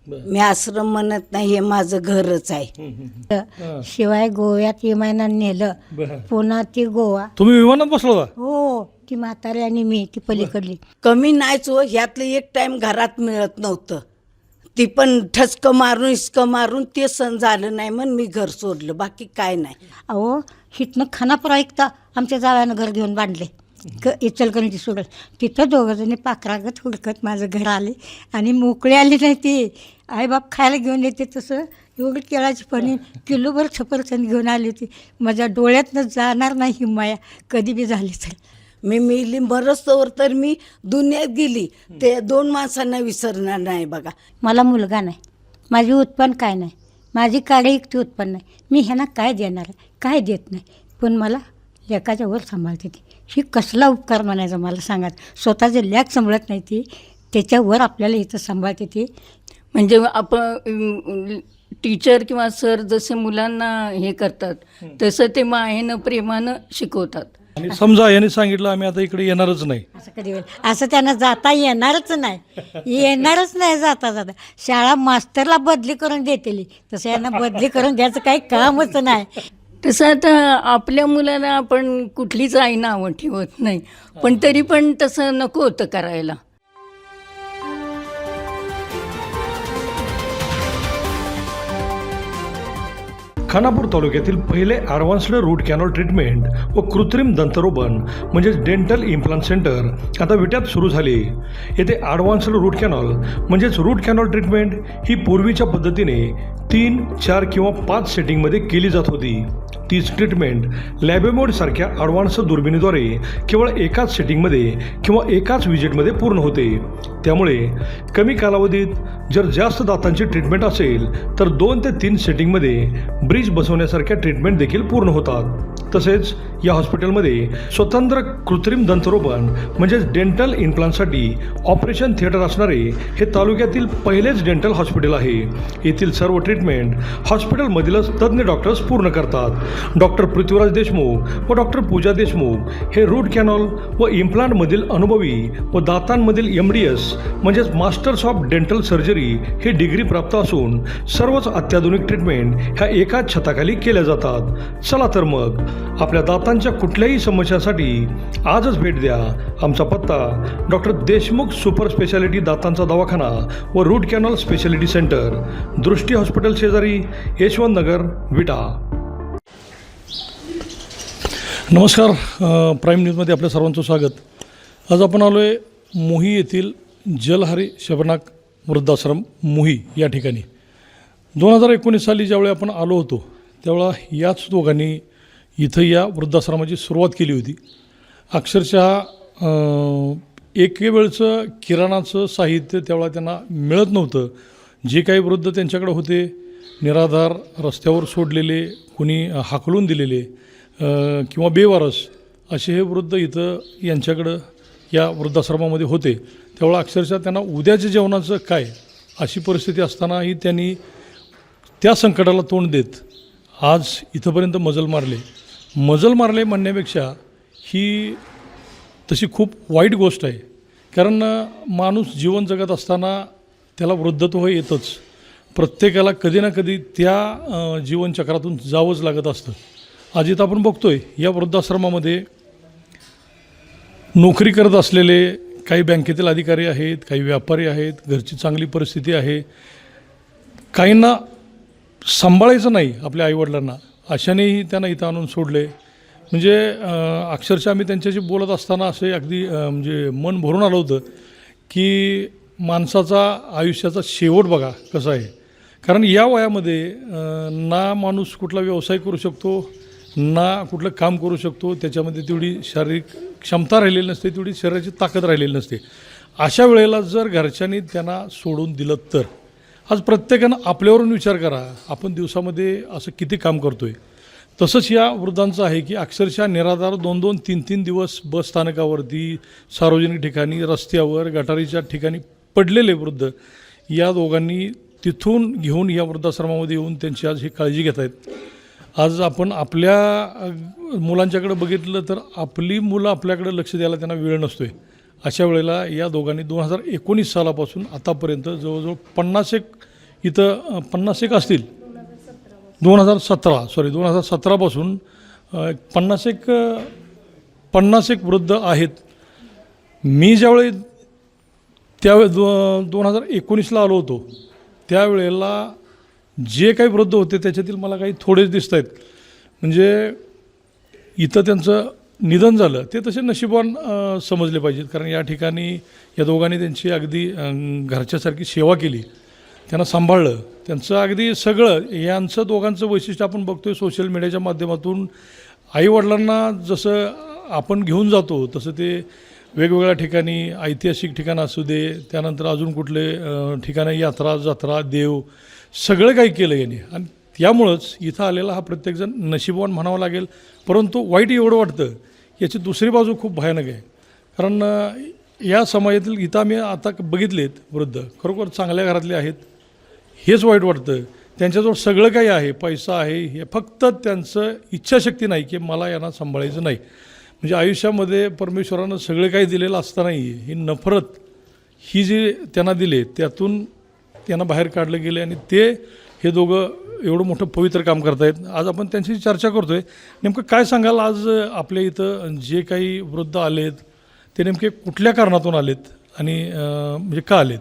मी आश्रम म्हणत नाही, हे माझं घरच आहे. शिवाय गोव्यात विमानानं नेलं, पुन्हा ती गोवा. तुम्ही विमानात बसला होता? हो, ती म्हातारी आणि मी ती पलीकडली. कमी नाहीच हो, ह्यातलं एक टाइम घरात मिळत नव्हतं. ती पण ठसकं मारून हिसकं मारून ते सण झालं नाही म्हणून मी घर सोडलं, बाकी काय नाही. अहो, हिथनं खानापूर ऐकता आमच्या जाव्यानं घर घेऊन बांधले, इचलकरंजी सोडत. तिथं दोघंजणी पाखरागत हुडकत माझं घर आले आणि मोकळे आले नाही. ती आईबाप खायला घेऊन येते तसं एवढी केळाची फणी किलोभर सफरचंद घेऊन आली होती. माझ्या डोळ्यातनं जाणार नाही ही माया कधी बी झाली तर. मी मिली मरस्तवर तर मी दुनियेत गेली, ते 2 माणसांना विसरणार नाही बघा. मला मुलगा नाही, माझी उत्पन्न काय नाही, माझी काडी इकती उत्पन्न नाही. मी ह्यांना काय देणार आहे, काय देत नाही. पण मला लेकाच्या वर सांभाळते ती. ही कसला उपकार म्हणायचा मला सांगा. स्वतःचे लेक सांभाळत नाही ती, त्याच्यावर आपल्याला इथं सांभाळते ती. म्हणजे आपण टीचर किंवा सर जसे मुलांना हे करतात तसं ते मायेनं प्रेमानं शिकवतात. आणि समजा यांनी सांगितलं आम्ही आता इकडे येणारच नाही, असं कधी होईल? असं त्यांना जाता येणारच नाही, येणारच नाही जाता जाता. शाळा मास्तरला बदली करून देतेली, तसं यांना बदली करून द्यायचं काही कामच नाही. तसं आता आपल्या मुलाला आपण कुठलीच आई नावं ठेवत नाही, पण तरी पण तसं नको होतं करायला. खानापूर तालुक्यातील पहिले ॲडव्हान्स्ड रूट कॅनॉल ट्रीटमेंट व कृत्रिम दंतरोपण म्हणजेच डेंटल इम्प्लांट सेंटर आता विट्यात सुरू झाले. येथे ॲडव्हान्स्ड रूट कॅनॉल म्हणजेच रूट कॅनॉल ट्रीटमेंट ही पूर्वीच्या पद्धतीने 3, 4 किंवा 5 सेटिंगमध्ये केली जात होती. तीच ट्रीटमेंट लॅबेमोडसारख्या ॲडव्हान्स दुर्बिणीद्वारे केवळ एकाच सेटिंगमध्ये किंवा एकाच विजिटमध्ये पूर्ण होते. त्यामुळे कमी कालावधीत जर जास्त दातांची ट्रीटमेंट असेल तर 2 ते 3 सेटिंगमध्ये ब्रिज बसवण्यासारख्या ट्रीटमेंट देखील पूर्ण होतात. तसेच या हॉस्पिटलमध्ये स्वतंत्र कृत्रिम दंतरोपण म्हणजेच डेंटल इम्प्लांटसाठी ऑपरेशन थिएटर असणारे हे तालुक्यातील पहिलेच डेंटल हॉस्पिटल आहे. येथील सर्व ट्रीटमेंट हॉस्पिटलमधीलच तज्ज्ञ डॉक्टर्स पूर्ण करतात. डॉक्टर पृथ्वीराज देशमुख व डॉक्टर पूजा देशमुख हे रूट कॅनॉल व इम्प्लांटमधील अनुभवी व दातांमधील MDS म्हणजेच masters of dental surgery he degree प्राप्त असून सर्वच अत्याधुनिक ट्रीटमेंट ह्या एकाच छताखाली केल्या जातात. चला तर मग आपल्या दातांच्या कुठल्याही समस्यासाठी आजच भेट द्या. आमचा पत्ता डॉक्टर देशमुख सुपर स्पेशालिटी दातांचा दवाखाना व रूट कॅनॉल स्पेशालिटी सेंटर, दृष्टी हॉस्पिटल शेजारी, यशवंत नगर, विटा. नमस्कार, प्राईम न्यूजमध्ये आपल्या सर्वांचं स्वागत. आज आपण आलो आहे मोही येथील जलहरी शबनाक वृद्धाश्रम मोही या ठिकाणी. 2019 साली ज्यावेळी आपण आलो होतो त्यावेळा याच दोघांनी इथं या वृद्धाश्रमाची सुरुवात केली होती. अक्षरशः एके वेळचं किराणाचं साहित्य त्यावेळा त्यांना मिळत नव्हतं. जे काही वृद्ध त्यांच्याकडे होते निराधार, रस्त्यावर सोडलेले, कोणी हाकलून दिलेले किंवा बेवारस असे हे वृद्ध इथं यांच्याकडं या वृद्धाश्रमामध्ये होते. त्यावेळा अक्षरशः त्यांना उद्याच्या जेवणाचं काय अशी परिस्थिती असतानाही त्यांनी त्या संकटाला तोंड देत आज इथंपर्यंत मजल मारले म्हणण्यापेक्षा ही तशी खूप वाईट गोष्ट आहे. कारण माणूस जीवन जगत असताना त्याला वृद्धत्व येतंच. प्रत्येकाला कधी ना कधी त्या जीवनचक्रातून जावंच लागत असतं. आज इथं आपण बघतोय या वृद्धाश्रमामध्ये नोकरी करत असलेले काही बँकेतील अधिकारी आहेत, काही व्यापारी आहेत, घरची चांगली परिस्थिती आहे, काहींना सांभाळायचं नाही आपल्या आईवडिलांना, अशानेही त्यांना इथं आणून सोडले. म्हणजे अक्षरशः आम्ही त्यांच्याशी बोलत असताना असे अगदी म्हणजे मन भरून आलं होतं की माणसाचा आयुष्याचा शेवट बघा कसा आहे. कारण या वयामध्ये ना माणूस कुठला व्यवसाय करू शकतो, ना कुठलं काम करू शकतो, त्याच्यामध्ये तेवढी शारीरिक क्षमता राहिलेली नसते, तेवढी शरीराची ताकद राहिलेली नसते. अशा वेळेला जर घरच्यांनी त्यांना सोडून दिलं तर आज प्रत्येकानं आपल्यावरून विचार करा, आपण दिवसामध्ये असं किती काम करतो आहे. तसंच या वृद्धांचं आहे की अक्षरशः निराधार 2-2, 3-3 दिवस बस स्थानकावरती, सार्वजनिक ठिकाणी, रस्त्यावर, गटारीच्या ठिकाणी पडलेले वृद्ध या दोघांनी तिथून घेऊन या वृद्धाश्रमामध्ये येऊन त्यांची आज ही काळजी घेत आहेत. आज आपण आपल्या मुलांच्याकडे बघितलं तर आपली मुलं आपल्याकडे लक्ष द्यायला त्यांना वेळ नसतो आहे. अशा वेळेला या दोघांनी 2019 सालापासून आतापर्यंत जवळजवळ 50 इथं 50 असतील. 2017पासून 50 वृद्ध आहेत. मी ज्यावेळी त्यावेळी 2019ला आलो होतो त्यावेळेला जे काही वृद्ध होते त्याच्यातील मला काही थोडेच दिसत आहेत. म्हणजे इथं त्यांचं निधन झालं ते तसे नशिबवान समजले पाहिजेत, कारण या ठिकाणी या दोघांनी त्यांची अगदी घरच्यासारखी सेवा केली, त्यांना सांभाळलं, त्यांचं अगदी सगळं. यांचं दोघांचं वैशिष्ट्य आपण बघतोय सोशल मीडियाच्या माध्यमातून. आईवडिलांना जसं आपण घेऊन जातो तसं ते वेगवेगळ्या ठिकाणी, ऐतिहासिक ठिकाणं असू दे, त्यानंतर अजून कुठले ठिकाणं, यात्रा जत्रा देव, सगळं काही केलं यांनी. आणि त्यामुळंच इथं आलेला हा प्रत्येकजण नशीबवान म्हणावं लागेल. परंतु वाईट एवढं वाटतं, याची दुसरी बाजू खूप भयानक आहे. कारण या समाजातील इथं आम्ही आता बघितलेत वृद्ध खरोखर चांगल्या घरातले आहेत. हेच वाईट वाटतं. त्यांच्याजवळ सगळं काही आहे, पैसा आहे, हे फक्त त्यांचं इच्छाशक्ती नाही की मला यांना सांभाळायचं नाही. म्हणजे आयुष्यामध्ये परमेश्वरानं सगळं काही दिलेलं असतानाही ही नफरत ही जी त्यांना दिले त्यातून त्यांना बाहेर काढलं गेले आणि ते हे दोघं एवढं मोठं पवित्र काम करतायत. आज आपण त्यांची चर्चा करतोय. नेमकं काय सांगाल, आज आपल्या इथं जे काही वृद्ध आलेत ते नेमके कुठल्या कारणातून आलेत आणि म्हणजे का आलेत?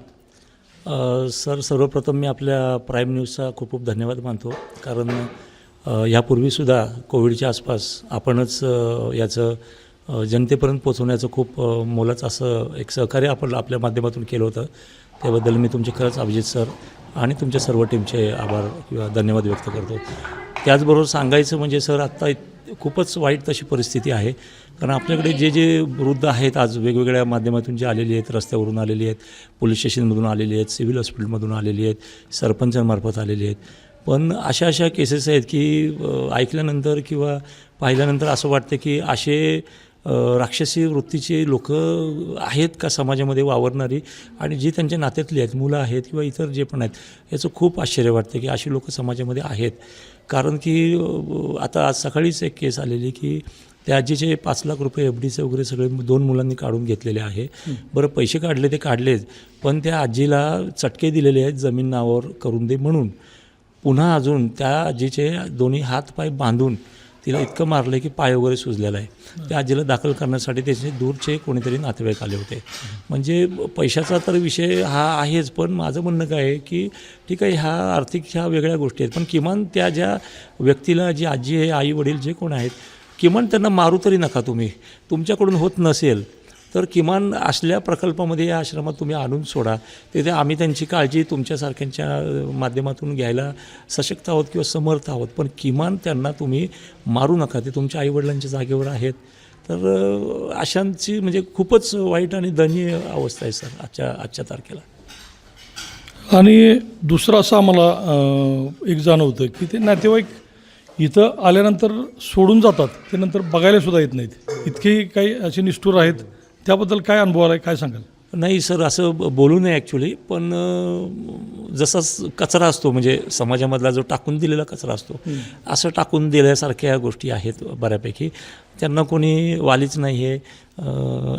सर, सर्वप्रथम मी आपल्या प्राईम न्यूजचा खूप खूप धन्यवाद मानतो, कारण ह्यापूर्वीसुद्धा कोविडच्या आसपास आपणच याचं जनतेपर्यंत पोचवण्याचं खूप मोलाचं असं एक सहकार्य आपण आपल्या माध्यमातून केलं होतं. त्याबद्दल मी तुमचे खरंच अभिजित सर आणि तुमच्या सर्व टीमचे आभार किंवा धन्यवाद व्यक्त करतो. त्याचबरोबर सांगायचं म्हणजे सर, आत्ता खूपच वाईट तशी परिस्थिती आहे, कारण आपल्याकडे जे वृद्ध आहेत आज वेगवेगळ्या माध्यमातून जे आलेली आहेत, रस्त्यावरून आलेली आहेत, पोलीस स्टेशनमधून आलेली आहेत, सिव्हिल हॉस्पिटलमधून आलेली आहेत, सरपंचांमार्फत आलेली आहेत. पण अशा केसेस आहेत की ऐकल्यानंतर किंवा पाहिल्यानंतर असं वाटतं की असे राक्षसी वृत्तीचे लोक आहेत का समाजामध्ये वावरणारी, आणि जी त्यांच्या नात्यातली आहेत, मुलं आहेत किंवा इतर जे पण आहेत, याचं खूप आश्चर्य वाटतं की अशी लोक समाजामध्ये आहेत. कारण की आता आज सकाळीच एक केस आलेली की त्या आजीचे 5 लाख रुपये FDचे वगैरे सगळे 2 मुलांनी काढून घेतलेले आहे. बरं, पैसे काढले ते काढलेच, पण त्या आजीला चटके दिलेले आहेत जमीन नावावर करून दे म्हणून. पुन्हा अजून त्या आजीचे दोन्ही हात पाय बांधून तिला इतकं मारलं की पाय वगैरे सुजलेला आहे. त्या आजीला दाखल करण्यासाठी त्याचे दूरचे कोणीतरी नातेवाईक आले होते. म्हणजे पैशाचा तर विषय हा आहेच, पण माझं म्हणणं काय आहे की ठीक आहे, ह्या आर्थिक ह्या वेगळ्या गोष्टी आहेत, पण किमान त्या ज्या व्यक्तीला, जी आजी आहे, आई वडील जे कोण आहेत, किमान त्यांना मारू तरी नका तुम्ही. तुमच्याकडून होत नसेल तर किमान असल्या प्रकल्पामध्ये या आश्रमात तुम्ही आणून सोडा. तिथे आम्ही त्यांची काळजी तुमच्यासारख्यांच्या माध्यमातून घ्यायला सशक्त आहोत किंवा समर्थ आहोत, पण किमान त्यांना तुम्ही मारू नका. ते तुमच्या आईवडिलांच्या जागेवर आहेत. तर अशांची म्हणजे खूपच वाईट आणि दयनीय अवस्था आहे सर आजच्या तारखेला. आणि दुसरं असं आम्हाला एक जाणवतं की ते नातेवाईक इथं आल्यानंतर सोडून जातात, ते नंतर बघायला सुद्धा येत नाहीत. इतके काही असे निष्ठुर आहेत. त्याबद्दल काय अनुभव आला आहे, काय सांगाल? नाही सर, असं बोलू नये ॲक्च्युली, पण जसा कचरा असतो म्हणजे समाजामधला जो टाकून दिलेला कचरा असतो, असं टाकून दिल्यासारख्या गोष्टी आहेत बऱ्यापैकी. त्यांना कोणी वालीच नाही आहे.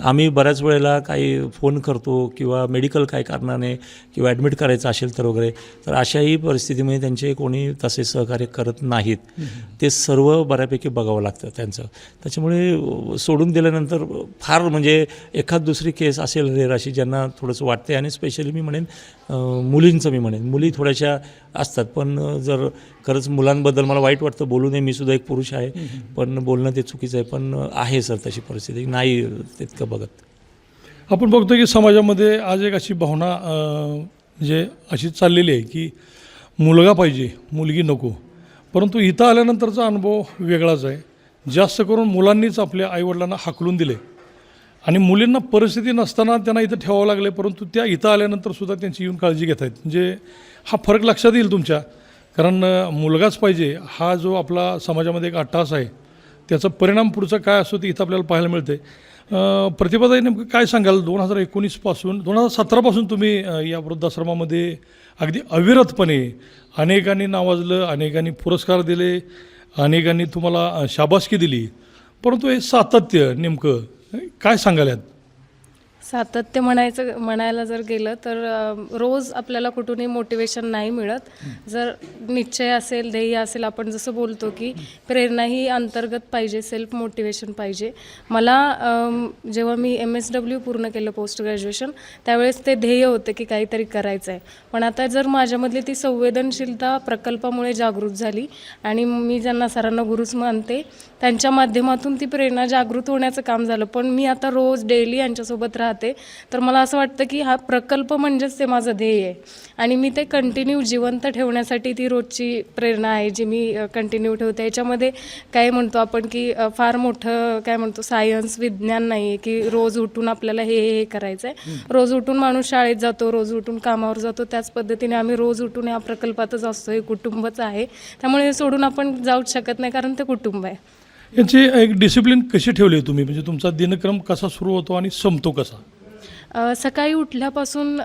आम्ही बऱ्याच वेळेला काही फोन करतो किंवा मेडिकल काय कारणाने किंवा ॲडमिट करायचं असेल तर वगैरे, तर अशाही परिस्थितीमध्ये त्यांचे कोणी तसे सहकार्य करत नाहीत. ते सर्व बऱ्यापैकी बघावं लागतं त्यांचं. त्याच्यामुळे सोडून दिल्यानंतर फार म्हणजे एखाद दुसरी केस असेल रेर अशी ज्यांना थोडंसं वाटते, आणि स्पेशली मी म्हणेन मुलींचं, मी म्हणेन मुली थोड्याशा असतात. पण जर खरंच मुलांबद्दल मला वाईट वाटतं, बोलू नये, मी सुद्धा एक पुरुष आहे, पण बोलणं ते चुकीचं आहे. पण आहे सर तशी परिस्थिती, नाही तितकं बघत. आपण बघतो की समाजामध्ये आज एक अशी भावना म्हणजे अशी चाललेली आहे की मुलगा पाहिजे, मुलगी नको. परंतु इथं आल्यानंतरचा अनुभव वेगळाच आहे. जास्त करून मुलांनीच आपल्या आईवडिलांना हाकलून दिले आणि मुलींना परिस्थिती नसताना त्यांना इथं ठेवावं लागले, परंतु त्या इथं आल्यानंतरसुद्धा त्यांची येऊन काळजी घेत आहेत. म्हणजे हा फरक लक्षात येईल तुमच्या, कारण मुलगाच पाहिजे हा जो आपला समाजामध्ये एक अट्टास आहे, त्याचा परिणाम पुढचा काय असतो ते इथं आपल्याला पाहायला मिळते. प्रतिभाताई, नेमकं काय सांगाल? 2017पासून तुम्ही या वृद्धाश्रमामध्ये अगदी अविरतपणे अनेकांनी नावाजलं, अनेकांनी पुरस्कार दिले, अनेकांनी तुम्हाला शाबासकी दिली, परंतु हे सातत्य नेमकं काय सांगाल यात? सातत्य म्हणायला जर गेलं तर रोज आपल्याला कुठूनही मोटिवेशन नाही मिळत. जर निश्चय असेल, ध्येय असेल, आपण जसं बोलतो की प्रेरणा ही अंतर्गत पाहिजे, सेल्फ मोटिवेशन पाहिजे. मला जेव्हा मी MSW पूर्ण केलं पोस्ट ग्रॅज्युएशन त्यावेळेस ते ध्येय होतं की काहीतरी करायचं आहे. पण आता जर माझ्यामधली ती संवेदनशीलता प्रकल्पामुळे जागृत झाली आणि मी ज्यांना सरांना गुरुच मानते त्यांच्या माध्यमातून ती प्रेरणा जागृत होण्याचं काम झालं. पण मी आता रोज डेली यांच्यासोबत राहते तर मला असं वाटतं की हा प्रकल्प म्हणजेच ते माझं ध्येय आहे आणि मी ते कंटिन्यू जिवंत ठेवण्यासाठी ती रोजची प्रेरणा आहे जी मी कंटिन्यू ठेवते. याच्यामध्ये काय म्हणतो आपण की फार मोठं काय म्हणतो सायन्स विज्ञान नाही आहे की रोज उठून आपल्याला हे करायचं आहे. रोज उठून माणूस शाळेत जातो, रोज उठून कामावर जातो, त्याच पद्धतीने आम्ही रोज उठून या प्रकल्पातच असतो. हे कुटुंबच आहे, त्यामुळे हे सोडून आपण जाऊच शकत नाही कारण ते कुटुंब आहे. यांची एक डिसिप्लिन कशी ठेवली आहे तुम्ही, म्हणजे तुमचा दिनक्रम कसा सुरू होतो आणि संपतो कसा? सकाळी उठल्यापासून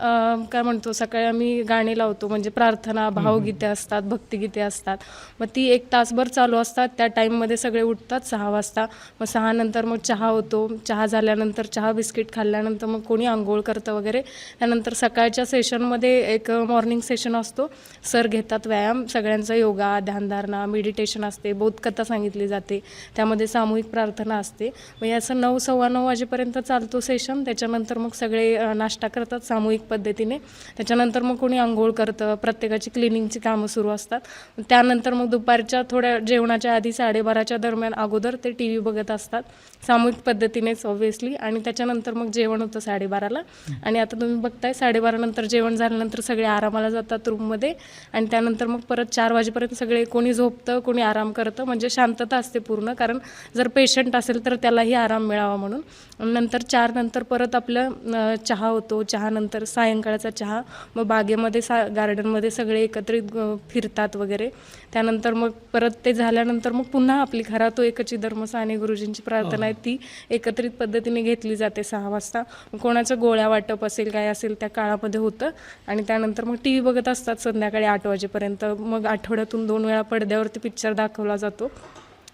काय म्हणतो सकाळी आम्ही गाणी लावतो, म्हणजे प्रार्थना, भावगीते असतात, भक्तिगीते असतात. मग ती 1 तासभर चालू असतात. त्या टाईममध्ये सगळे उठतात 6 वाजता. मग 6 नंतर मग चहा होतो. चहा झाल्यानंतर चहा बिस्किट खाल्ल्यानंतर मग कोणी आंघोळ करतं वगैरे. त्यानंतर सकाळच्या सेशनमध्ये एक मॉर्निंग सेशन असतो. सर घेतात व्यायाम सगळ्यांचा, योगा, ध्यानधारणा, मेडिटेशन असते, बोधकथा सांगितली जाते, त्यामध्ये सामूहिक प्रार्थना असते. मग याचं 9, 9:15 वाजेपर्यंत चालतो सेशन. त्याच्यानंतर मग सगळे नाश्ता करतात सामूहिक पद्धतीने. त्याच्यानंतर मग कोणी आंघोळ करतं, प्रत्येकाची क्लिनिंगची कामं सुरू असतात. त्यानंतर मग दुपारच्या थोड्या जेवणाच्या आधी 12:30च्या दरम्यान अगोदर ते TV बघत असतात सामूहिक पद्धतीनेच ऑब्व्हियसली. आणि त्याच्यानंतर मग जेवण होतं 12:30ला. आणि आता तुम्ही बघताय 12:30 नंतर जेवण झाल्यानंतर सगळे आरामाला जातात रूममध्ये आणि त्यानंतर मग परत 4 वाजेपर्यंत सगळे कोणी झोपतं, कोणी आराम करतं, म्हणजे शांतता असते पूर्ण. कारण जर पेशंट असेल तर त्यालाही आराम मिळावा म्हणून. नंतर 4 नंतर परत आपलं चहा होतो. चहानंतर सायंकाळचा चहा. मग बागेमध्ये गार्डनमध्ये सगळे एकत्रित फिरतात वगैरे. त्यानंतर मग परत ते झाल्यानंतर मग पुन्हा आपली खरा तो एकची धर्म साने गुरुजींची प्रार्थना आहे ती एकत्रित पद्धतीने घेतली जाते 6 वाजता. कोणाचं गोळ्या वाटप असेल काय असेल त्या काळामध्ये होतं. आणि त्यानंतर मग TV बघत असतात संध्याकाळी 8 वाजेपर्यंत. मग आठवड्यातून 2 वेळा पडद्यावरती पिक्चर दाखवला जातो,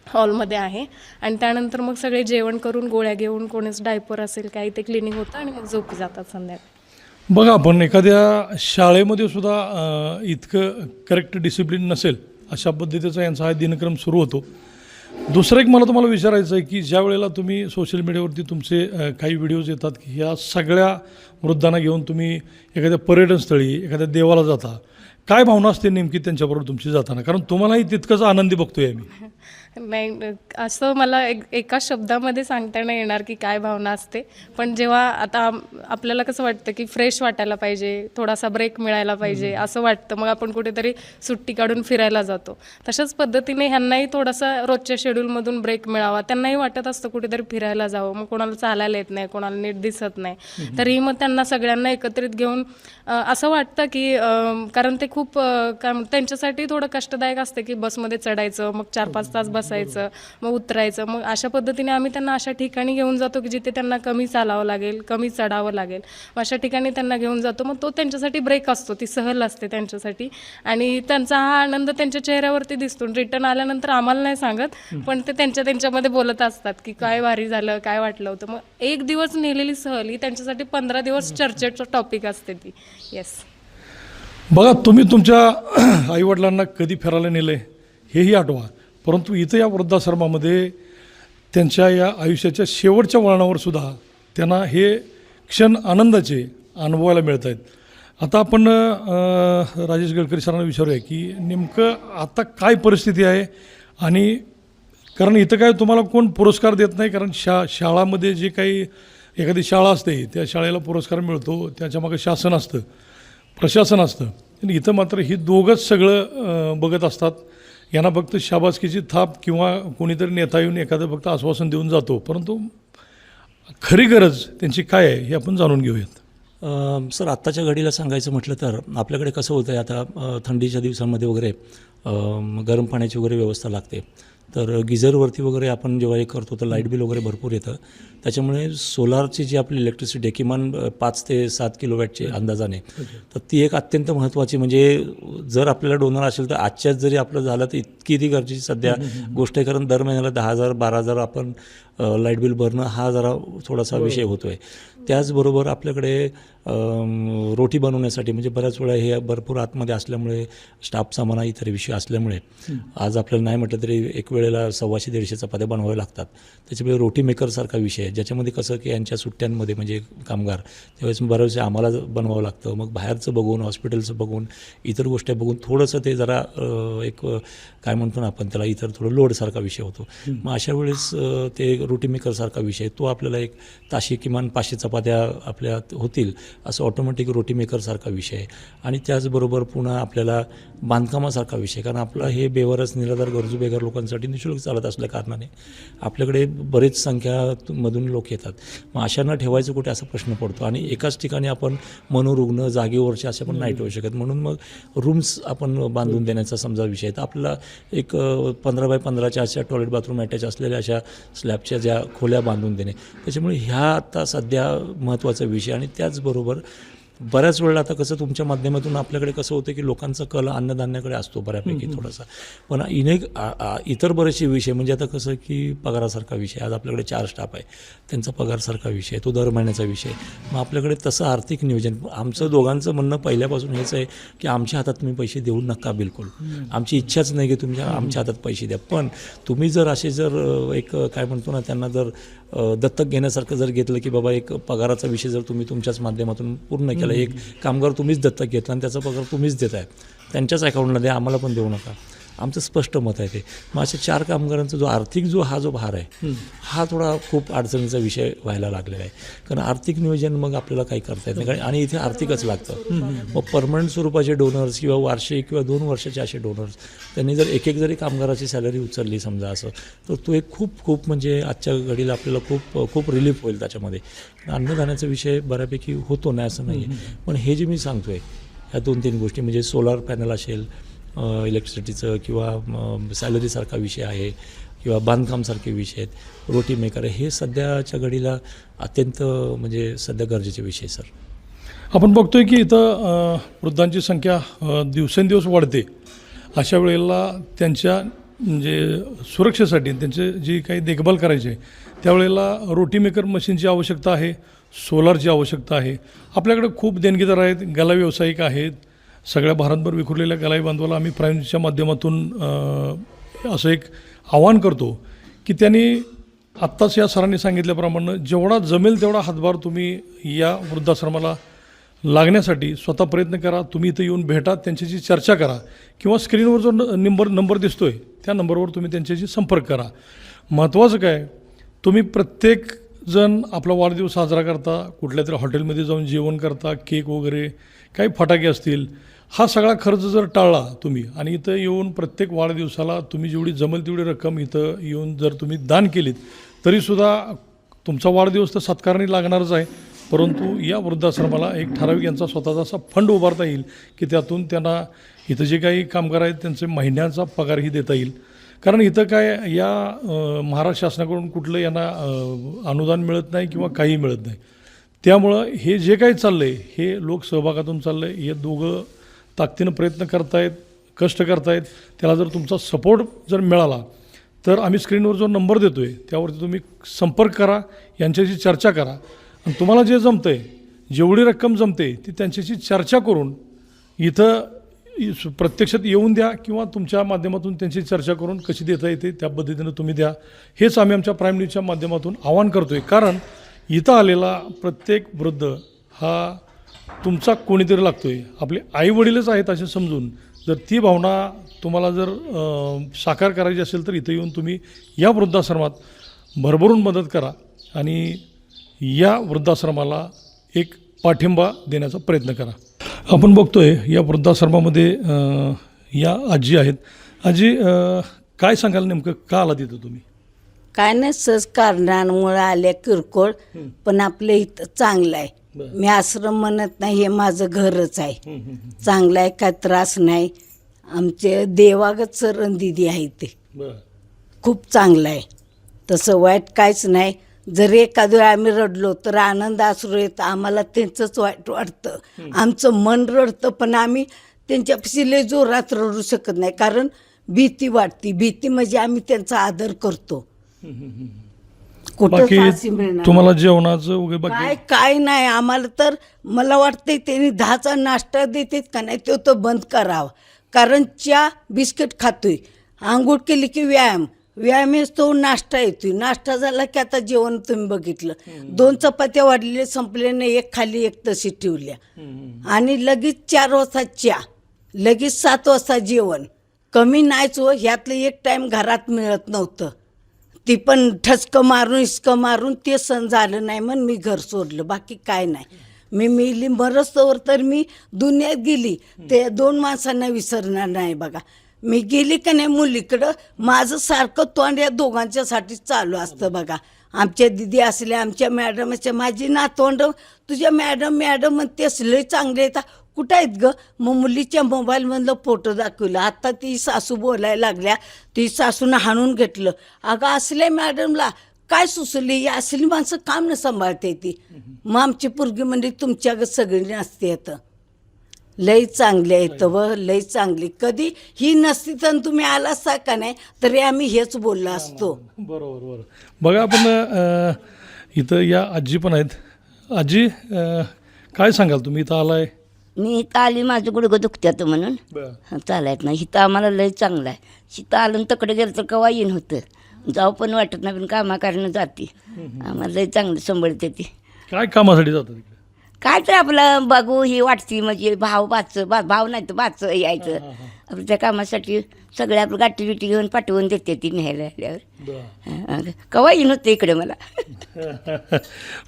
हॉलमध्ये आहे. आणि त्यानंतर मग सगळे जेवण करून गोळ्या घेऊन कोणीच डायपर असेल काही ते क्लिनिंग होतं आणि मग झोपी जातात संध्याकाळी. बघा, आपण एखाद्या शाळेमध्ये सुद्धा इतकं करेक्ट डिसिप्लिन नसेल अशा पद्धतीचा यांचा हा दिनक्रम सुरू होतो. दुसरं एक मला तुम्हाला विचारायचं आहे की ज्या वेळेला तुम्ही सोशल मीडियावरती तुमचे काही व्हिडिओज येतात की ह्या सगळ्या वृद्धांना घेऊन तुम्ही एखाद्या पर्यटनस्थळी एखाद्या देवाला जाता, काय भावना असते नेमकी त्यांच्याबरोबर तुमची जाताना? कारण तुम्हालाही तितकंच आनंदी बघतोय आम्ही. नाही, असं मला एका शब्दामध्ये सांगता नाही येणार की काय भावना असते. पण जेव्हा आता आपल्याला कसं वाटतं की फ्रेश वाटायला पाहिजे, थोडासा ब्रेक मिळायला पाहिजे असं वाटतं, मग आपण कुठेतरी सुट्टी काढून फिरायला जातो. तशाच पद्धतीने ह्यांनाही थोडासा रोजच्या शेड्यूलमधून ब्रेक मिळावा. त्यांनाही वाटत असतं कुठेतरी फिरायला जावं. मग कोणाला चालायला येत नाही, कोणाला नीट दिसत नाही, तरीही मग त्यांना सगळ्यांना एकत्रित घेऊन असं वाटतं की कारण ते खूप काय त्यांच्यासाठी थोडं कष्टदायक असतं की बसमध्ये चढायचं, मग 4-5 तास बसायचं, मग उतरायचं. मग अशा पद्धतीने आम्ही त्यांना अशा ठिकाणी घेऊन जातो की जिथे त्यांना कमी चालावं लागेल, कमी चढावं लागेल. मग अशा ठिकाणी त्यांना घेऊन जातो. मग तो त्यांच्यासाठी ब्रेक असतो, ती सहल असते त्यांच्यासाठी. आणि त्यांचा हा आनंद त्यांच्या चेहऱ्यावरती दिसतो. रिटर्न आल्यानंतर आम्हाला नाही सांगत, पण ते त्यांच्यामध्ये बोलत असतात की काय भारी झालं, काय वाटलं होतं. मग 1 दिवस नेलेली सहल ही त्यांच्यासाठी 15 दिवस चर्चेचं टॉपिक असते ती. येस. बघा, तुम्ही तुमच्या आईवडिलांना कधी फिरायला नेलं हेही आठवा, परंतु इथं या वृद्धाश्रमामध्ये त्यांच्या या आयुष्याच्या शेवटच्या वळणावर सुद्धा त्यांना हे क्षण आनंदाचे अनुभवायला मिळत आहेत. आता आपण राजेश गडकरी सरांना विचारूया की नेमकं आता काय परिस्थिती आहे. आणि कारण इथं काय तुम्हाला कोण पुरस्कार देत नाही, कारण शाळामध्ये जे काही एखादी शाळा असते त्या शाळेला पुरस्कार मिळतो, त्याच्यामागे शासन असतं, प्रशासन असतं. आणि इथं मात्र ही दोघंच सगळं बघत असतात. यांना फक्त शाबासकीची थाप किंवा कोणीतरी नेता येऊन एखादं फक्त आश्वासन देऊन जातो, परंतु खरी गरज त्यांची काय आहे हे आपण जाणून घेऊयात. सर, आत्ताच्या घडीला सांगायचं म्हटलं तर आपल्याकडे कसं होतं आहे, आता थंडीच्या दिवसांमध्ये वगैरे गरम पाण्याची वगैरे व्यवस्था लागते. तर गिझरवरती वगैरे आपण जेव्हा हे करतो तर लाईट बिल वगैरे भरपूर येतं. त्याच्यामुळे सोलारची जी आपली इलेक्ट्रिसिटी आहे किमान 5 ते 7 किलोवॅटची अंदाजाने, तर ती एक अत्यंत महत्त्वाची, म्हणजे जर आपल्याला डोनर असेल तर आजच्याच जरी आपलं झालं तर तितकी ती गरजेची सध्या गोष्ट आहे, कारण दर महिन्याला 10,000 12,000 आपण लाईट बिल भरणं हा जरा थोडासा विषय होतो आहे. त्याचबरोबर आपल्याकडे रोटी बनवण्यासाठी म्हणजे बऱ्याच वेळा हे भरपूर आतमध्ये असल्यामुळे स्टाफचा म्हणा इतर विषय असल्यामुळे आज आपल्याला नाही म्हटलं तरी एक वेळेला 150-150 चपात्या बनवाव्या लागतात. त्याच्यामुळे रोटी मेकरसारखा विषय आहे, ज्याच्यामध्ये कसं की यांच्या सुट्ट्यांमध्ये म्हणजे कामगार त्यावेळेस बऱ्याच आम्हाला बनवावं लागतं. मग बाहेरचं बघून हॉस्पिटलचं बघून इतर गोष्टी बघून थोडंसं ते जरा एक काय म्हणतो ना आपण त्याला इतर थोडं लोडसारखा विषय होतो. मग अशा वेळेस ते रोटी मेकरसारखा विषय तो आपल्याला एक ताशी किमान 500 चपात्या आपल्या होतील असं ऑटोमॅटिक रोटी मेकरसारखा विषय आहे. आणि त्याचबरोबर पुन्हा आपल्याला बांधकामासारखा विषय, कारण आपला हे बेवारस निराधार गरजू बेघर लोकांसाठी निःशुल्क चालत असल्या कारणाने आपल्याकडे बरेच संख्यामधून लोक येतात. मग अशांना ठेवायचं कुठे असा प्रश्न पडतो. आणि एकाच ठिकाणी आपण मनोरुग्ण जागेवरचे असे पण नाही ठेवू शकत, म्हणून मग रूम्स आपण बांधून देण्याचा समजा विषय आहे. तर आपल्याला एक 15x15च्या अशा टॉयलेट बाथरूम अटॅच असलेल्या अशा स्लॅबच्या ज्या खोल्या बांधून देणे, त्याच्यामुळे ह्या आता सध्या महत्त्वाचा विषय. आणि त्याचबरोबर बऱ्याच वेळेला आता कसं तुमच्या माध्यमातून आपल्याकडे कसं होतं की लोकांचा कल अन्नधान्याकडे असतो बऱ्यापैकी थोडासा, पण इतर बरेचसे विषय म्हणजे आता कसं की पगारासारखा विषय, आज आपल्याकडे 4 स्टाफ आहे त्यांचा पगारसारखा विषय, तो दर महिन्याचा विषय. मग आपल्याकडे तसं आर्थिक नियोजन, आमचं दोघांचं म्हणणं पहिल्यापासून हेच आहे की आमच्या हातात तुम्ही पैसे देऊ नका बिलकुल, आमची इच्छाच नाही की आमच्या हातात पैसे द्या. पण तुम्ही जर असे जर एक काय म्हणतो ना त्यांना जर दत्तक घेण्यासारखं जर घेतलं की बाबा एक पगाराचा विषय जर तुम्ही तुमच्याच माध्यमातून पूर्ण केला, एक कामगार तुम्हीच दत्तक घेतला आणि त्याचा पगार तुम्हीच देत आहे, त्यांच्याच अकाउंटला द्या, आम्हाला पण देऊ नका, आमचं स्पष्ट मत आहे ते. मग अशा 4 कामगारांचा जो आर्थिक जो भार आहे हा थोडा खूप अडचणीचा विषय व्हायला लागलेला आहे. कारण आर्थिक नियोजन मग आपल्याला काही करता येत नाही, आणि इथे आर्थिकच लागतं. मग परमनंट स्वरूपाचे डोनर्स किंवा वार्षिक किंवा 2 वर्षाचे असे डोनर्स त्यांनी जर एक जरी कामगाराची सॅलरी उचलली समजा असं, तर तो एक खूप म्हणजे आजच्या घडीला आपल्याला खूप रिलीफ होईल त्याच्यामध्ये. अन्नधान्याचा विषय बऱ्यापैकी होतो नाही असं नाही आहे, पण हे जे मी सांगतो आहे ह्या 2-3 गोष्टी म्हणजे सोलार पॅनल असेल, इलेक्ट्रिसिटीचं किंवा सॅलरीसारखा विषय आहे किंवा बांधकामसारखे विषय आहेत, रोटी मेकर आहे, हे सध्याच्या घडीला अत्यंत म्हणजे सध्या गरजेचे विषय सर. आपण बघतोय की इथं वृद्धांची संख्या दिवसेंदिवस वाढते. अशा वेळेला त्यांच्या म्हणजे सुरक्षेसाठी त्यांचे जी काही देखभाल करायची आहे त्यावेळेला रोटी मेकर मशीनची आवश्यकता आहे, सोलारची आवश्यकता आहे. आपल्याकडे खूप देणगीदार आहेत, गला व्यावसायिक आहेत. सगळ्या भारतभर विखुरलेल्या गलाई बांधवाला आम्ही प्राईम न्यूजच्या माध्यमातून असं एक आवाहन करतो की त्यांनी आत्ताच या सरांनी सांगितल्याप्रमाणे जेवढा जमेल तेवढा हातभार तुम्ही या वृद्धाश्रमाला लागण्यासाठी स्वतः प्रयत्न करा. तुम्ही इथं येऊन भेटा, त्यांच्याशी चर्चा करा किंवा स्क्रीनवर जो नंबर दिसतोय त्या नंबरवर तुम्ही त्यांच्याशी संपर्क करा. महत्त्वाचं काय, तुम्ही प्रत्येकजण आपला वाढदिवस साजरा करता, कुठल्या तरी हॉटेलमध्ये जाऊन जेवण करता, केक वगैरे काही फटाके असतील, हा सगळा खर्च जर टाळला तुम्ही आणि इथं येऊन प्रत्येक वाढदिवसाला तुम्ही जेवढी जमेल तेवढी रक्कम इथं येऊन जर तुम्ही दान केलीत तरीसुद्धा तुमचा वाढदिवस तर सत्कारणी लागणारच आहे, परंतु या वृद्धाश्रमाला एक ठराविक यांचा स्वतःचा असा फंड उभारता येईल की त्यातून त्यांना इथं जे काही कामगार आहेत त्यांचे महिन्याचा पगारही देता येईल. कारण इथं काय या महाराष्ट्र शासनाकडून कुठलं यांना अनुदान मिळत नाही किंवा काही मिळत नाही. त्यामुळं हे जे काही चाललं आहे हे लोक सहभागातून चाललं आहे. हे दोघं ताकदीनं प्रयत्न करतायत, कष्ट करतायत. त्याला जर तुमचा सपोर्ट जर मिळाला तर आम्ही स्क्रीनवर जो नंबर देतो आहे त्यावरती तुम्ही संपर्क करा, यांच्याशी चर्चा करा आणि तुम्हाला जे जमतं आहे, जेवढी रक्कम जमते ती त्यांच्याशी चर्चा करून इथं प्रत्यक्षात येऊन द्या किंवा तुमच्या माध्यमातून त्यांची चर्चा करून कशी देता येते त्या पद्धतीनं तुम्ही द्या. हेच आम्ही आमच्या प्राईम न्यूजच्या माध्यमातून आवाहन करतो आहे. कारण इथं आलेला प्रत्येक वृद्ध हा तुमचा कोणीतरी लागतो आहे, आपले आईवडीलच आहेत असे समजून जर ती भावना तुम्हाला जर साकार करायची असेल तर इथं येऊन तुम्ही या वृद्धाश्रमात भरभरून मदत करा आणि या वृद्धाश्रमाला एक पाठिंबा देण्याचा प्रयत्न करा. आपण बघतोय या वृद्धाश्रमामध्ये या आजी आहेत. आजी, काय सांगाल नेमकं का आला तिथं तुम्ही? काय नाही, सहज कारणांमुळे आल्या किरकोळ, पण आपलं इथं चांगलं आहे. मी आश्रम म्हणत नाही, हे माझं घरच आहे. चांगलं आहे, काय त्रास नाही. आमचे देवागत सरण दिदी आहे ते, खूप चांगलं आहे, तसं वाईट काहीच नाही. जरी एखाद्या वेळा आम्ही रडलो तर आनंद अश्रू येतं, आम्हाला त्यांचंच वाईट वाटतं, आमचं मन रडतं, पण आम्ही त्यांच्यापाशी लय जोरात रडू शकत नाही. कारण भीती वाटते. भीती म्हणजे आम्ही त्यांचा आदर करतो. कुठं बाकी फाशी मिळणार? तुम्हाला जेवणाचं वगैरे बाकी काय नाही आम्हाला. तर मला वाटतंय त्यांनी 10चा नाश्ता देतात का नाही तो तर बंद करावा. कारण चहा बिस्किट खातोय, आंघोळ केली की व्यायाम तो नाश्ता येतोय. नाश्ता झाला की आता जेवण तुम्ही बघितलं, 2 चपात्या वाढलेल्या संपल्या नाही, एक खाली एक तशी ठेवल्या. आणि लगेच 4 वाजता चहा, लगेच 7 वाजता जेवण. कमी नाहीच हो. ह्यातलं एक टाईम घरात मिळत नव्हतं. ती पण ठसकं मारून हिसकं मारून ते सण झालं नाही म्हणून मी घर सोडलं. बाकी काय नाही. मी मेली मरस्तवर तर मी दुनियात गेली ते 2 माणसांना विसरणार नाही बघा. मी गेली का नाही मुलीकडं, माझं सारखं तोंड या दोघांच्यासाठी चालू असतं बघा. आमच्या दिदी असल्या, आमच्या मॅडमच्या, माझी नातोंड तुझ्या मॅडम म्हणतेस लय चांगले आहेत. कुठं आहेत ग? मग मुलीच्या मोबाईलमधलं फोटो दाखवलं. आता ती सासू बोलायला लागल्या, ती सासूनं हाणून घेतलं. अगं असल्या मॅडमला काय सुचली? ही असली माणसं काम न सांभाळते ती. मग आमची पोरगी म्हणजे तुमच्या सगळी नसते येतं. लई चांगली आहेत व लई चांगली. कधी ही नसती तर तुम्ही आला असता का नाही तरी आम्ही हेच बोललो असतो. बरोबर. बघा आपण इथं या आजी पण आहेत. आजी काय सांगाल तुम्ही इथं आलाय? मी इथं आली, माझं गुडघं दुखत्यात म्हणून चालायत नाही. इथं आम्हाला लय चांगलं आहे. इथं आलं आणि तकडे गेलं तर केव्हा येईन होतं. जाऊ पण वाटत नाही, पण कामाकारणं जाते. आम्हाला लय चांगलं सांभाळते ती. काय कामासाठी जातात तिकडे? काय तर आपलं बघू ही वाटती, म्हणजे भाव नाही तर बाच यायचं. आपलं त्या कामासाठी सगळे आपलं गाठी बिटी घेऊन पाठवून देते ती न्यायला आल्यावर. केव्हा येईन होतं इकडे मला.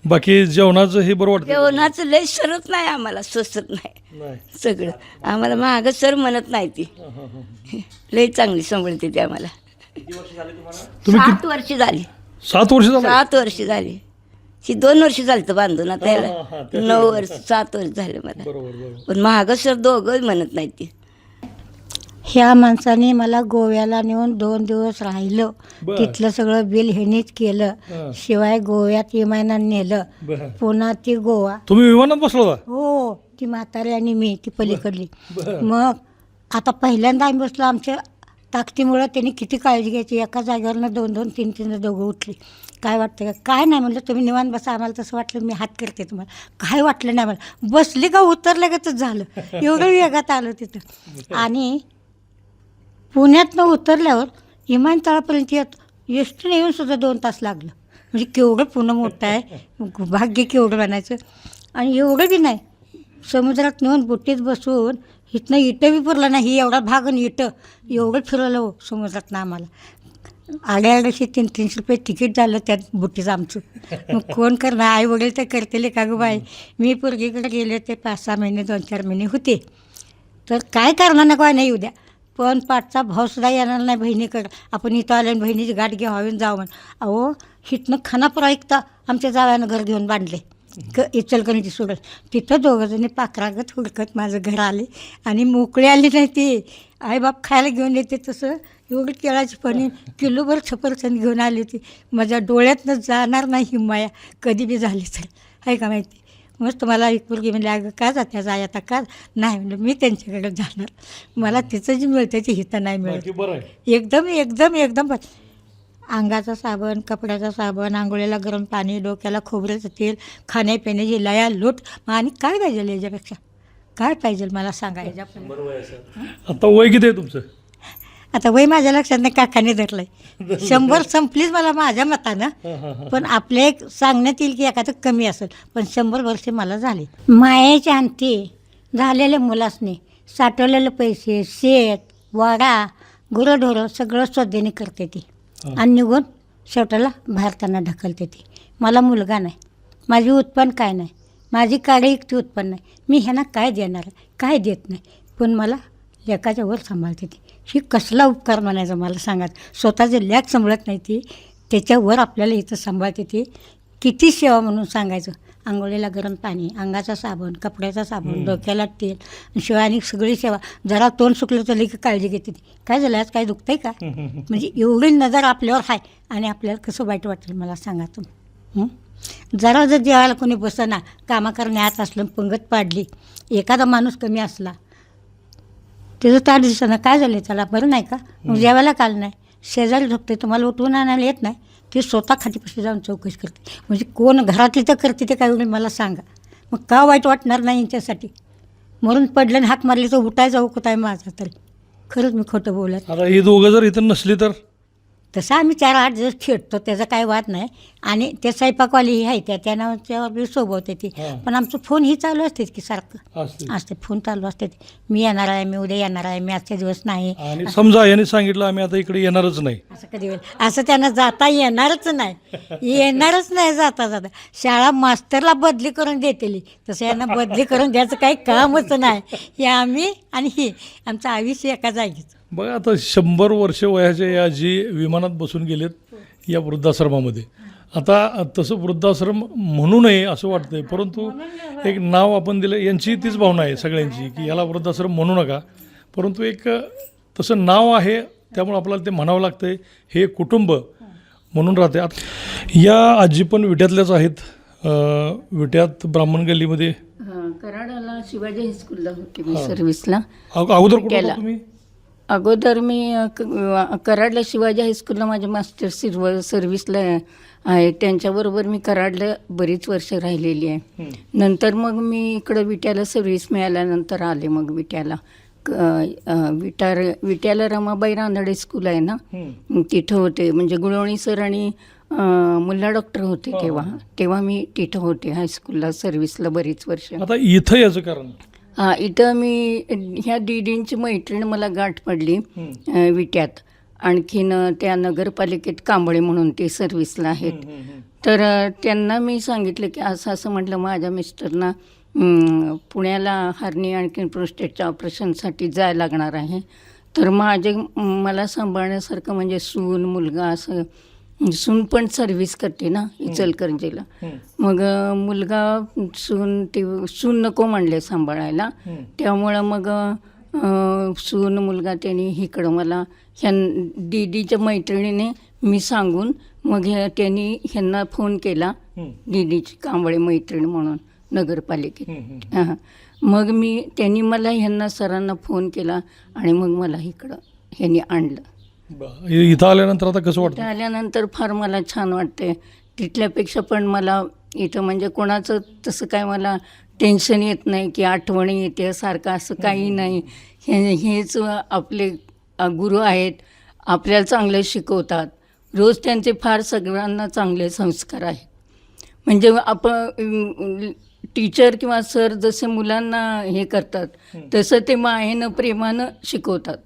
बाकी जेवणाचं हे बरं वाटतं? जेवणाचं लय सरत नाही आम्हाला, सोसत नाही सगळं. आम्हाला मागं सर म्हणत नाही ती. लय चांगली सांभाळते ती आम्हाला. तुम्ही 7 वर्ष झाली. 7 वर्ष झालं? 7 वर्ष झाली. ही 2 वर्ष झाली तर बांधून, आता याला 9 वर्ष 7 वर्ष झाले मला. पण महाग सर दोघं म्हणत नाही ती. ह्या माणसाने मला गोव्याला नेऊन 2 दिवस राहिलं. तिथलं सगळं बिल ह्यानेच केलं. शिवाय गोव्यात विमानानं नेलं. पुन्हा ती गोवा. तुम्ही विमानात बसला होता? हो, ती म्हातारी आणि मी ती पलीकडली. मग आता पहिल्यांदा आम्ही बसलो. आमच्या ताकदीमुळं त्यांनी किती काळजी घ्यायची. एका जागेवरनं 2-2, 3-3 दोघं उठली. काय वाटतं का? काय नाही म्हणलं, तुम्ही निवांत बसा. आम्हाला तसं वाटलं मी हात करते तुम्हाला. काय वाटलं नाही मला. बसली का उतरलं का तर झालं. एवढं वेगात आलं तिथं. आणि पुण्यातनं उतरल्यावर विमानतळापर्यंत एस टीने येऊन सुद्धा 2 तास लागलं. म्हणजे केवढं पुणे मोठं आहे, भाग्य केवढं म्हणायचं. आणि एवढं बी नाही, समुद्रात नेऊन बोटीत बसून इथनं इटं बी पुरलं नाही. ही एवढा भाग आणि इटं एवढं फिरवलं हो समुद्रातनं आम्हाला. आड्याशी 300-300 रुपये तिकीट झालं त्या बोटीचं आमचं. मग कोण करणार? आई वडील तर करतील का गं बाई. मी पोरगीकडे गेले ते 5-6 महिने 2-4 महिने होते. तर काय करणार ना काय नाही उद्या. पण पाठचा भावसुद्धा येणार नाही बहिणीकडं. आपण इथं आल्या बहिणीची गाठ घ्यावी जाऊ म्हण. अहो हिथनं खानापूर ऐकता आमच्या जाव्यानं घर घेऊन बांधले. इचलकरंजी सोडलं. तिथं दोघंजणी पाखरागत हुडकत माझं घर आले आणि मोकळी आली नाही ती. आईबाप खायला घेऊन येते तसं एवढी केळाची पाणी किलोभर सफरचंद घेऊन आली होती. माझ्या डोळ्यातनं जाणार नाही ही माया कधी बी झाली तर. आहे का माहिती. मस्त मला एक मुलगी म्हणली, अगं का जात्या जाय आता का नाही म्हणलं, मी त्यांच्याकडे जाणार. मला तिचं जी मिळते ती हिथं नाही मिळत. एकदम एकदम एकदम अंगाचा साबण, कपड्याचा साबण, आंघोळीला गरम पाणी, डोक्याला खोबऱ्याचं तेल, खाण्यापिण्याची लया लूट. आणि काय पाहिजे याच्यापेक्षा? काय पाहिजे मला सांगा. आता वय किती आहे तुमचं? आता वय माझ्या लक्षात नाही, काकाने धरलंय. 100 संपलीच मला माझ्या मतानं. पण आपल्या एक सांगण्यात येईल की एखादं कमी असेल, पण 100 वर्षे मला झाले. मायाच्या अंती झालेल्या मुलासने साठवलेले पैसे, शेत, वाडा, गुरंढोरं सगळं स्वदेने करते ती. आणि निघून शेवटाला भारताना ढकलते ती. मला मुलगा नाही, माझी उत्पन्न काय नाही, माझी काळी एकटी उत्पन्न नाही. मी ह्यांना काय देणार, काय देत नाही. पण मला लेकाच्या वर सांभाळते ती. ही कसला उपकार म्हणायचा मला सांगा. स्वतःचे लेक सांभाळत नाही ती, त्याच्यावर आपल्याला इथं सांभाळते ती. किती सेवा म्हणून सांगायचं. आंघोळीला गरम पाणी, अंगाचा साबण, कपड्याचा साबण, डोक्याला तेल, शिवाय आणि सगळी सेवा. जरा तोंड सुकलं तर की काळजी घेते ती. काय झालं आज, काय दुखतंय का? म्हणजे एवढी नजर आपल्यावर आहे. आणि आपल्याला कसं वाईट वाटेल मला सांगा तुम्ही. जरा जर जेवायला कोणी बसना, कामा करण्यात असलं, पंगत पाडली, एखादा माणूस कमी असला त्याचं 8 दिवसानं काय झालं त्याला बरं नाही का, मग जेवायला काल नाही, शेजारी झोपते, तुम्हाला उठवून आणायला येत नाही, ती स्वतः खाटीपाशी जाऊन चौकशी करते. म्हणजे कोण घरातली तर करते ते काय वेळ मला सांगा, मग का वाईट वाटणार नाही यांच्यासाठी? मरून पडलं आणि हाक मारली तर उठायचा हुकूत आहे माझा तरी. खरंच मी खोटं बोलत. आता ही दोघं जर इथं नसली तर तसं आम्ही 4-8 दिवस खेळतो, त्याचा काही वाद नाही. आणि ते स्वयंपाकवाली ही आहे त्या नावाच्या बी सोबत येते, पण आमचं फोन ही चालू असते की सारखं असते, फोन चालू असते. मी येणार आहे, मी उद्या येणार आहे, मी आजच्या दिवस नाही. आणि समजा यांनी सांगितलं आम्ही आता इकडे येणारच नाही, असं कधी होईल? असं त्यांना जाता येणारच नाही, येणारच नाही जाता जाता. शाळा मास्तरला बदली करून देतेली, तसं यांना बदली करून द्यायचं काही कामच नाही. हे आम्ही आणि ही आमचं आयुष्य एका जागीच. बघा आता 100 वर्ष वयाच्या या जी विमानात बसून गेलेत या वृद्धाश्रमामध्ये, आता तसं वृद्धाश्रम म्हणू नये असं वाटतंय, परंतु एक नाव आपण दिलं, यांची तीच भावना आहे सगळ्यांची की याला वृद्धाश्रम म्हणू नका, परंतु एक तसं नाव आहे त्यामुळे आपल्याला ते म्हणावं लागतंय. हे कुटुंब म्हणून राहते. आता या आजी पण विट्यातल्याच आहेत, विट्यात ब्राह्मण गल्लीमध्ये. कराडाला शिवाजी हायस्कूलला होते मी सर्व्हिसला. अगोदर कुठे होता तुम्ही? अगोदर मी कराडला शिवाजी हायस्कूलला माझे मास्टर सर्व्हिसला आहे, त्यांच्याबरोबर मी कराडला बरीच वर्ष राहिलेली आहे. नंतर मग मी इकडं विट्याला सर्व्हिस मिळाल्यानंतर आले मग विट्याला. विट्याला रमाबाई रानडे स्कूल आहे ना, तिथं होते. म्हणजे गुळवणी सर आणि मुल्ला डॉक्टर होते तेव्हा मी तिथं होते हायस्कूलला सर्व्हिसला बरीच वर्ष. आता इथं याचं कारण? इथं मी ह्या दीदींची मैत्रीण मला गाठ पडली विट्यात. आणखीन त्या नगरपालिकेत कांबळे म्हणून ते सर्व्हिसला आहेत. तर त्यांना मी सांगितलं की असं असं म्हटलं माझ्या मिस्टरना पुण्याला हार्नी आणखीन प्रोस्टेटच्या ऑपरेशनसाठी जायला लागणार आहे. तर मला सांभाळण्यासारखं म्हणजे सून मुलगा असं, सून पण सर्व्हिस करते ना इचलकरंजीला. मग मुलगा सून नको म्हणले सांभाळायला, त्यामुळं मग सून मुलगा त्यांनी इकडं मला ह्या दीदीच्या मैत्रिणीने मी सांगून मग त्यांनी ह्यांना फोन केला, दीदीची कांबळे मैत्रीण म्हणून नगरपालिकेत. हां, मग त्यांनी मला ह्यांना सरांना फोन केला आणि मग मला इकडं ह्यांनी आणलं. इथं आल्यानंतर आता कसं वाटतं? इथं आल्यानंतर फार मला छान वाटते. तिथल्यापेक्षा पण मला इथं म्हणजे कोणाचं तसं काय मला टेन्शन येत नाही की आठवणी येते सारखं, असं काही नाही. हेच आपले गुरु आहेत, आपल्याला चांगले शिकवतात. रोज त्यांचे फार सगळ्यांना चांगले संस्कार आहेत. म्हणजे आपण टीचर किंवा सर जसे मुलांना हे करतात तसं ते मायेनं प्रेमानं शिकवतात.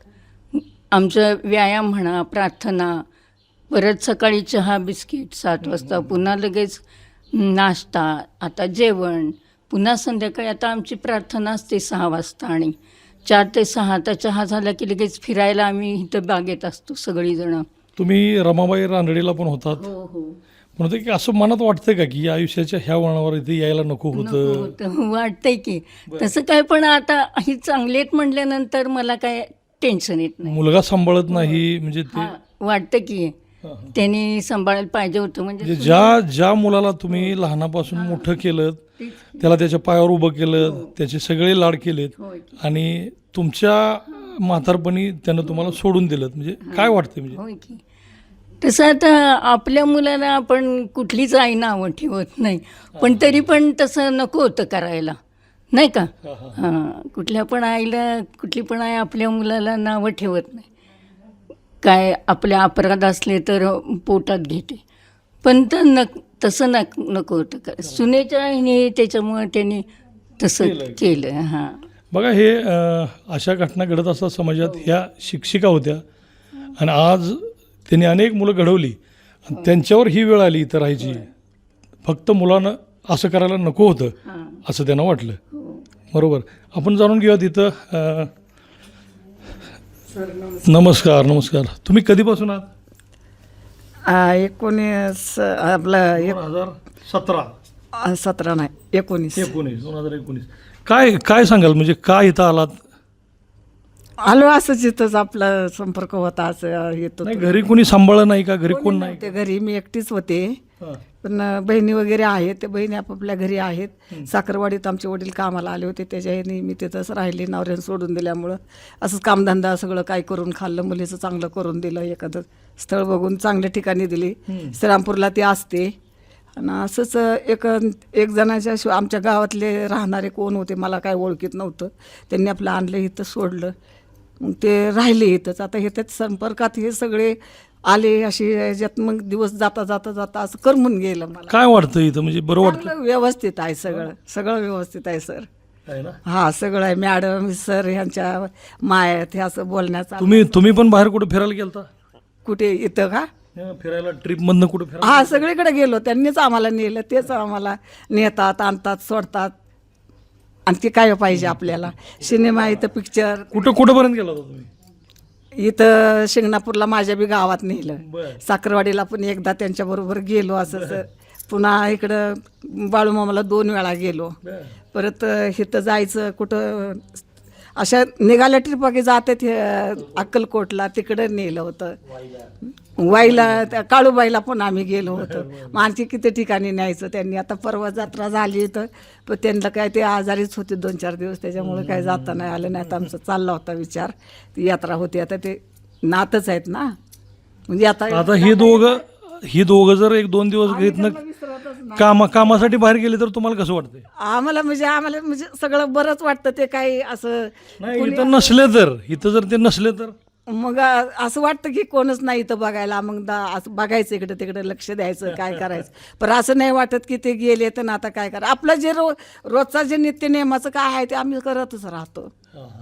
आमचं व्यायाम म्हणा, प्रार्थना, परत सकाळी चहा बिस्किट 7 वाजता, पुन्हा लगेच नाश्ता, आता जेवण, पुन्हा संध्याकाळी आता आमची प्रार्थना असते 6 वाजता आणि 4 ते 6. आता चहा झाला की लगेच फिरायला आम्ही इथं बागेत असतो सगळीजणं. तुम्ही रमाबाई रानडेला पण होतात, हो हो. म्हणते की असं मनात वाटतंय का की आयुष्याच्या ह्या वळणावर इथे यायला नको होतं? वाटतंय की तसं काय, पण आता ही चांगलेत म्हटल्यानंतर मला काय टेन्शन येत नाही. मुलगा सांभाळत नाही म्हणजे ते वाटतं की त्यांनी सांभाळायला पाहिजे होतं. म्हणजे ज्या मुलाला तुम्ही लहानापासून मोठं केलं, त्याला त्याच्या पायावर उभं केलं, त्याचे सगळे लाड केलेत आणि तुमच्या म्हातारपणी त्यानं तुम्हाला सोडून दिलं, म्हणजे काय वाटतं? म्हणजे होय की तसं आता आपल्या मुलाला आपण कुठलीच आई नावं ठेवत नाही, पण तरी पण तसं नको होतं करायला, नाही का? हां, कुठल्या पण आईला कुठली पण आई आपल्या मुलाला नावं ठेवत नाही. काय आपले अपराध असले तर पोटात घेते, पण तसं नको होतं का सुनेच्या ह्याने, त्याच्यामुळे त्यांनी तसं केलं. हां, बघा हे अशा घटना घडत असतात समाजात. ह्या शिक्षिका होत्या आणि आज त्यांनी अनेक मुलं घडवली आणि त्यांच्यावर ही वेळ आली इथं राहायची. फक्त मुलानं असं करायला नको होतं असं त्यांना वाटलं. बरोबर. आपण जाणून घेऊया तिथं. नमस्कार. नमस्कार. तुम्ही कधीपासून आहात? 19 आपलं 2017? 17 नाही 19. काय सांगाल, म्हणजे काय इथं आलात? आलो असंच इथंच आपला संपर्क होता, असं येतो. नाही, घरी कोणी सांभाळलं नाही का? घरी कोण नाही? ते घरी मी एकटीच होते. पण बहिणी वगैरे आहेत, ते बहिणी आपापल्या घरी आहेत. साखरवाडीत आमचे वडील कामाला आले होते, त्याच्या ह्यानी मी तिथंच राहिले, नवऱ्यानं सोडून दिल्यामुळं असंच कामधंदा सगळं काय करून खाल्लं. मुलीचं चांगलं करून दिलं, एखादं स्थळ बघून चांगल्या ठिकाणी दिली. श्रीरामपूरला ती असते. आणि असंच एक जणाच्या आमच्या गावातले राहणारे कोण होते, मला काय ओळखीत नव्हतं, त्यांनी आपलं आणलं इथं सोडलं. मग ते राहिले इथंच. आता हे त्यात संपर्कात हे सगळे आले, अशी ह्याच्यात मग दिवस जाता जाता जाता असं करमून गेलं मला. काय वाटतं इथं, म्हणजे बरं वाटतं चांगलं व्यवस्थित आहे, सगळं व्यवस्थित आहे सर. आहे ना? हा सगळं आहे. मॅडम सर ह्यांच्या मायात हे असं बोलण्याचा. तुम्ही पण बाहेर कुठे फिरायला गेलता? कुठे इथं का? फिरायला ट्रिपमधनं कुठे फिरायला? हा सगळीकडे गेलो, त्यांनीच आम्हाला नेलं, तेच आम्हाला नेतात, आणतात, सोडतात. आणखी काय पाहिजे आपल्याला? सिनेमा इथं, पिक्चर कुठंपर्यंत गेला होता तुम्ही? इथं शिंगणापूरला माझ्या बी गावात नेलं. बरं. साखरवाडीला पण एकदा त्यांच्याबरोबर गेलो असंच. पुन्हा इकडं बाळूमामाला 2 वेळा गेलो. परत इथं जायचं कुठं अशा निघाल्या ट्रिपा की जातात अक्कलकोटला, तिकडं नेलं होतं. वाईला, त्या काळूबाईला पण आम्ही गेलो होतो. मग आणखी किती ठिकाणी न्यायचं त्यांनी. आता परवा जत्रा झाली तर पण त्यांना काय ते आजारीच होते 2-4 दिवस, त्याच्यामुळे काय जाता नाही आलं. नाही तर आमचा चालला होता विचार. ती यात्रा होती, आता ते नातच आहेत ना, म्हणजे आता ही दोघं जर 1-2 दिवस इथनं कामासाठी बाहेर गेले तर तुम्हाला कसं वाटतंय? आम्हाला म्हणजे सगळं बरंच वाटतं. ते काही असं नाही, इथं नसले तर, इथं जर ते नसले तर मग असं वाटतं की कोणच नाही इथं बघायला. मग असं बघायचं, इकडे तिकडे लक्ष द्यायचं, काय करायचं. पण असं नाही वाटत की ते गेले तर आता काय करा. आपलं जे रोजचा जे नित्य नियमाचं काय आहे ते आम्ही करतच राहतो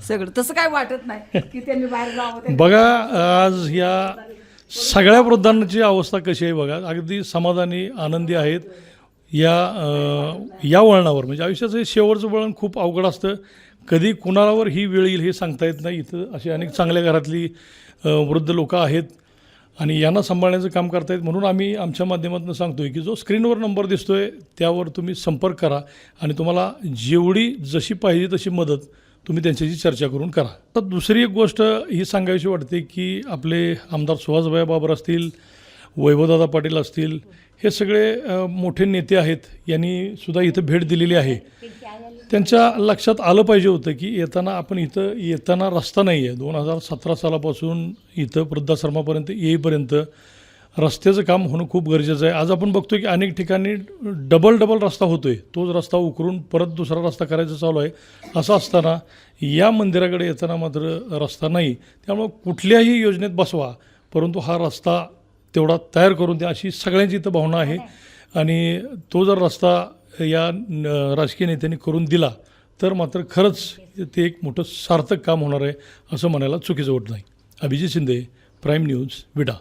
सगळं. तसं काय वाटत नाही की त्यांनी बाहेर जावं. बघा आज या सगळ्या वृद्धांची अवस्था कशी आहे बघा. अगदी समाधानी, आनंदी आहेत. या वळणावर, म्हणजे आयुष्याचं हे शेवटचं वळण खूप अवघड असतं. कधी कुणावर ही वेळ येईल हे सांगता येत नाही. इथं अशी अनेक चांगल्या घरातली वृद्ध लोक आहेत आणि यांना सांभाळण्याचं काम करतायत. म्हणून आम्ही आमच्या माध्यमातून सांगतो आहे की जो स्क्रीनवर नंबर दिसतो आहे त्यावर तुम्ही संपर्क करा आणि तुम्हाला जेवढी जशी पाहिजे तशी मदत तुम्ही त्यांच्याशी चर्चा करून करा. तर दुसरी एक गोष्ट ही सांगायची वाटते की आपले आमदार सुहासभाई बाबर असतील, वैभवदादा पाटील असतील, हे सगळे मोठे नेते आहेत. यांनी सुद्धा इथं भेट दिलेली आहे. त्यांच्या लक्षात आलं पाहिजे होतं की आपण इथं येताना रस्ता नाही आहे. 2017 सालापासून इथं वृद्धाश्रमापर्यंत येईपर्यंत रस्त्याचं काम होणं खूप गरजेचं आहे. आज आपण बघतो की अनेक ठिकाणी डबल रस्ता होतो आहे. तोच रस्ता उकरून परत दुसरा रस्ता करायचा चालू आहे. असं असताना या मंदिराकडे येताना मात्र रस्ता नाही. त्यामुळं कुठल्याही योजनेत बसवा, परंतु हा रस्ता तेवढा तयार करून द्या, अशी सगळ्यांची इथं भावना आहे. आणि तो जर रस्ता या राजकीय नेत्यांनी करून दिला तर मात्र खरंच ते एक मोठं सार्थक काम होणार आहे असं म्हणायला चुकीचं वाटत नाही. अभिजित शिंदे, प्राईम न्यूज, विटा.